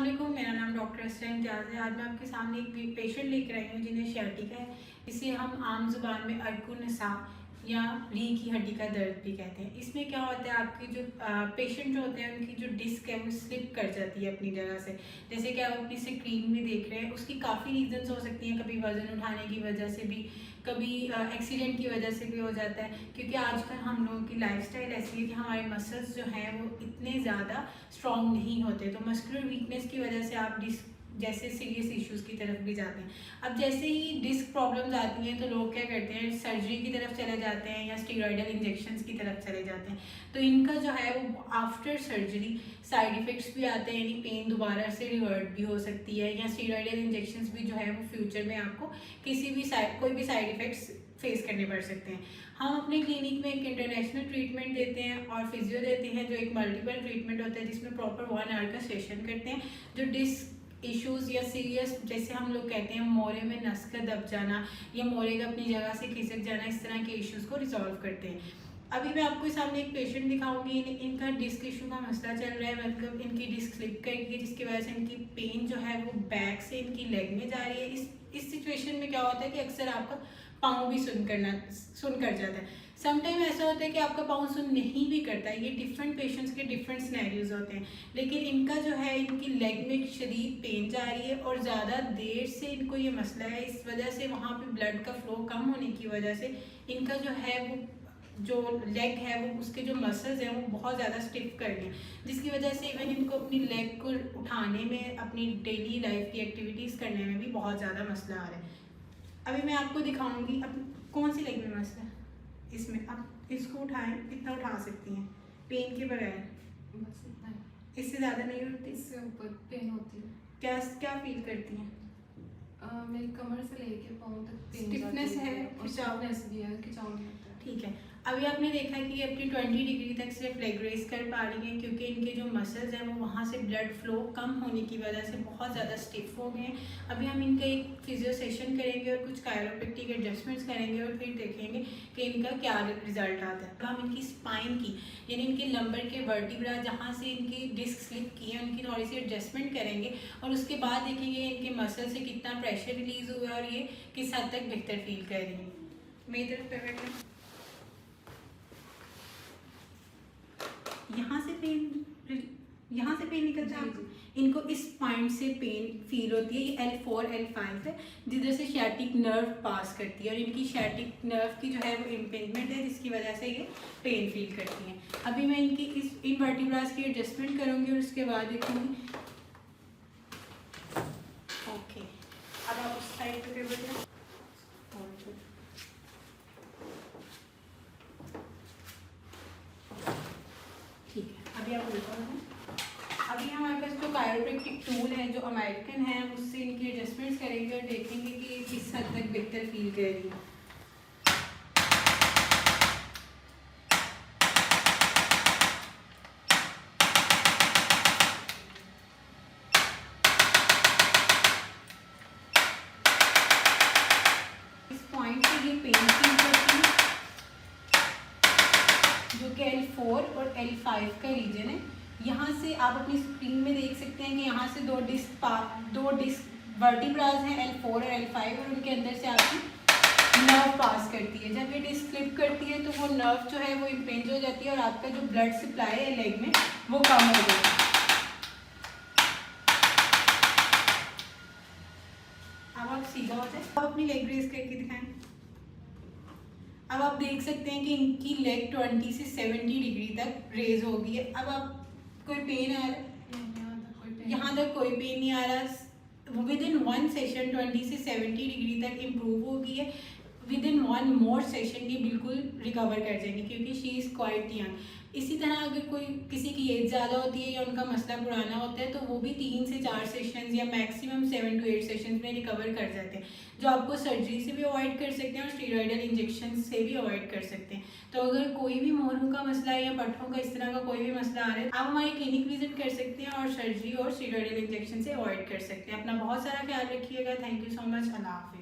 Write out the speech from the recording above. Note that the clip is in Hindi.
अस्सलाम वालेकुम, मेरा नाम डॉक्टर असरा इम्तियाज़ है। आज मैं आपके सामने एक पेशेंट लेकर आई हूँ जिन्हें सियाटिका है। इसे हम आम जुबान में अर्कुनसा या रीढ़ की हड्डी का दर्द भी कहते हैं। इसमें क्या होता है, आपके जो पेशेंट जो होते हैं उनकी जो डिस्क है वो स्लिप कर जाती है अपनी जगह से। जैसे कि आप अपनी स्क्रीन में देख रहे हैं, उसकी काफ़ी रीजंस हो सकती हैं। कभी वज़न उठाने की वजह से भी, कभी एक्सीडेंट की वजह से भी हो जाता है। क्योंकि आजकल हम लोगों की लाइफस्टाइल ऐसी है कि हमारे मसल्स जो हैं वो इतने ज़्यादा स्ट्रॉन्ग नहीं होते, तो मस्कुलर वीकनेस की वजह से आप डिस्क जैसे सीरियस इश्यूज़ की तरफ भी जाते हैं। अब जैसे ही डिस्क प्रॉब्लम्स आती हैं तो लोग क्या करते हैं, सर्जरी की तरफ चले जाते हैं या स्टीरॉयडल इंजेक्शंस की तरफ चले जाते हैं। तो इनका जो है वो आफ्टर सर्जरी साइड इफ़ेक्ट्स भी आते हैं, यानी पेन दोबारा से रिवर्ट भी हो सकती है, या स्टीरॉयडल इंजेक्शंस भी जो है वो फ्यूचर में आपको कोई भी साइड इफ़ेक्ट्स फेस करने पड़ सकते हैं। हम अपने क्लिनिक में एक इंटरनेशनल ट्रीटमेंट देते हैं और फिजियो देते हैं, जो एक मल्टीपल ट्रीटमेंट होता है जिसमें प्रॉपर 1 आवर का सेशन करते हैं। जो डिस्क इश्यूज़ या सीरियस, जैसे हम लोग कहते हैं मोरे में नस का दब जाना या मोरे का अपनी जगह से खिसक जाना, इस तरह के इश्यूज़ को रिजॉल्व करते हैं। अभी मैं आपको सामने एक पेशेंट दिखाऊंगी। इनका डिस्क इशू का मसला चल रहा है, मतलब इनकी डिस्क स्लिप कर गई है जिसकी वजह से इनकी पेन जो है वो बैक से इनकी लेग में जा रही है। इस सिचुएशन में क्या होता है कि अक्सर आपका पाँव भी सुन कर जाता है। समटाइम ऐसा होता है कि आपका पाँव सुन नहीं भी करता है। ये डिफरेंट पेशेंट्स के डिफरेंट सिनेरियोज होते हैं, लेकिन इनका जो है इनकी लेग में शदीद पेन जा रही है और ज़्यादा देर से इनको ये मसला है। इस वजह से वहाँ पे ब्लड का फ्लो कम होने की वजह से इनका जो है वो जो लेग है वो उसके जो मसल्स हैं वो बहुत ज़्यादा स्टिफ कर गए, जिसकी वजह से इवन इनको अपनी लेग को उठाने में, अपनी डेली लाइफ की एक्टिविटीज़ करने में भी बहुत ज़्यादा मसला आ रहा है। अभी मैं आपको दिखाऊंगी अब कौन सी लेग में मसला है। इसमें आप इसको उठाएं, कितना उठा सकती हैं पेन के बगैर? बस इतना है। इससे ज़्यादा नहीं उठती? इससे ऊपर पेन होती है। क्या क्या फील करती हैं? मेरी कमर से लेके पाँव तक पेन स्टिफनेस है, और खिंचाव स्टिफनेस भी है, खिंचाव नहीं होता है। ठीक है। अभी आपने देखा कि ये अपनी 20 डिग्री तक सिर्फ लेग रेस कर पा रही हैं, क्योंकि इनके जो मसल्स हैं वो वहाँ से ब्लड फ्लो कम होने की वजह से बहुत ज़्यादा स्टिफ हो गए हैं। अभी हम इनका एक फिजियो सेशन करेंगे और कुछ कायरोप्रैक्टिक एडजस्टमेंट्स करेंगे और फिर देखेंगे कि इनका क्या रिजल्ट आता है। हम इनकी स्पाइन की, यानी इनके लंबर के वर्टिब्रा जहाँ से इनकी डिस्क स्लिप की है उनकी थोड़ी सी एडजस्टमेंट करेंगे और उसके बाद देखेंगे इनके मसल से कितना प्रेशर रिलीज हुआ है और ये किस हद तक बेहतर फील कर रही हैं। मेरी तरफ पेमेंट में यहाँ से पेन निकलता है आपको। इनको इस पॉइंट से पेन फील होती है। ये L4 L5 है जिधर से शैटिक नर्व पास करती है और इनकी शैटिक नर्व की जो है वो इम्पेंजमेंट है जिसकी वजह से ये पेन फील करती हैं। अभी मैं इनकी इन वर्टिब्रास की एडजस्टमेंट करूँगी और उसके बाद देखूँगी। ओके, अब आप उस साइड पे टेबल जाओ। ठीक है, अभी आप उल्टा हो। अभी हमारे पास जो कायरोप्रैक्टिक टूल है जो अमेरिकन है उससे इनकी एडजस्टमेंट्स करेंगे और देखेंगे कि किस हद तक बेहतर फील कर रही है। इस पॉइंट से ये पेन फील करती है जो कि L4 और L5 का रीजन है। यहाँ से आप अपनी स्क्रीन में देख सकते हैं कि यहाँ से दो डिस्क वर्टिब्रास हैं L4 और L5 और उनके अंदर से आपकी नर्व पास करती है। जब ये डिस्क स्लिप करती है तो वो नर्व जो है वो इम्पेंज हो जाती है और आपका जो ब्लड सप्लाई है लेग में वो कम हो जाता है। अब आप सीधा हो जाए, अब अपनी लेग रेस करके दिखाएं। अब आप देख सकते हैं कि इनकी लेग 20 से 70 डिग्री तक रेज हो गई है। अब आप कोई पेन आ रहा है? यहाँ तक कोई पेन नहीं आ रहा। विद इन 1 सेशन 20 से 70 डिग्री तक इम्प्रूव हो गई है। विद इन 1 मोर सेशन ये बिल्कुल रिकवर कर जाएंगे क्योंकि शी इज़ क्वाइट यंग। इसी तरह अगर किसी की एज ज़्यादा होती है या उनका मसला पुराना होता है तो वो भी 3 से 4 सेशंस या मैक्सिमम 7 to 8 सेशंस में रिकवर कर जाते हैं, जो आपको सर्जरी से भी अवॉइड कर सकते हैं और स्टीरॉयडल इंजेक्शन से भी अवॉइड कर सकते हैं। तो अगर कोई भी मोरों का मसला है या पट्ठों का इस तरह का कोई भी मसला आ रहा है, आप हमारी क्लिनिक विजिट कर सकते हैं और सर्जरी और स्टीरॉयडल इंजेक्शन से अवॉइड कर सकते हैं। अपना बहुत सारा ख्याल रखिएगा। Thank you so much. अल्लाह हाफिज़।